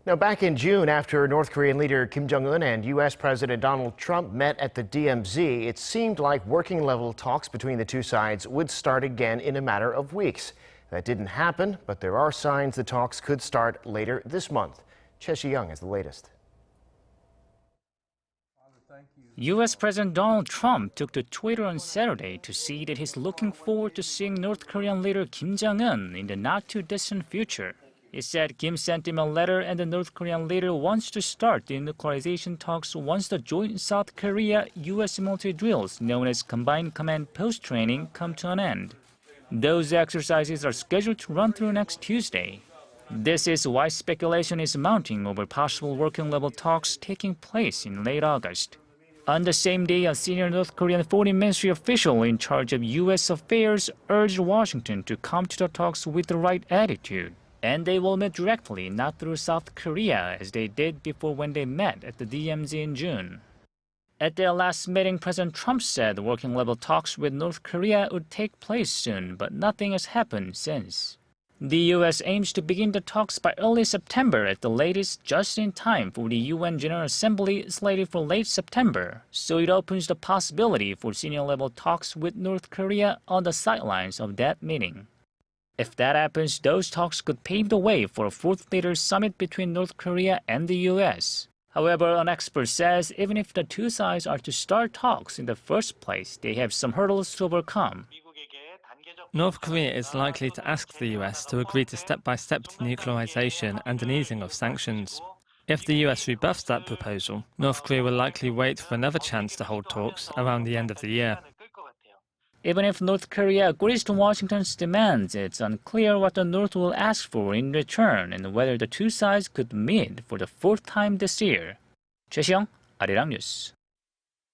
Now, back in June, after North Korean leader Kim Jong-un and U.S. President Donald Trump met at the DMZ, it seemed like working-level talks between the two sides would start again in a matter of weeks. That didn't happen, but there are signs the talks could start later this month. Choi Siyoung has the latest. U.S. President Donald Trump took to Twitter on Saturday to say that he's looking forward to seeing North Korean leader Kim Jong-un in the not-too-distant future. He said Kim sent him a letter and the North Korean leader wants to start the denuclearization talks once the joint South Korea-U.S. military drills known as Combined Command Post Training come to an end. Those exercises are scheduled to run through next Tuesday. This is why speculation is mounting over possible working-level talks taking place in late August. On the same day, a senior North Korean foreign ministry official in charge of U.S. affairs urged Washington to come to the talks with the right attitude. And they will meet directly, not through South Korea, as they did before when they met at the DMZ in June. At their last meeting, President Trump said working-level talks with North Korea would take place soon, but nothing has happened since. The U.S. aims to begin the talks by early September at the latest, just in time for the UN General Assembly slated for late September, so it opens the possibility for senior-level talks with North Korea on the sidelines of that meeting. If that happens, those talks could pave the way for a fourth leaders summit between North Korea and the U.S. However, an expert says even if the two sides are to start talks in the first place, they have some hurdles to overcome. North Korea is likely to ask the U.S. to agree to step-by-step denuclearization and an easing of sanctions. If the U.S. rebuffs that proposal, North Korea will likely wait for another chance to hold talks around the end of the year. Even if North Korea agrees to Washington's demands, it's unclear what the North will ask for in return and whether the two sides could meet for the fourth time this year. Choi Siyoung, Arirang News.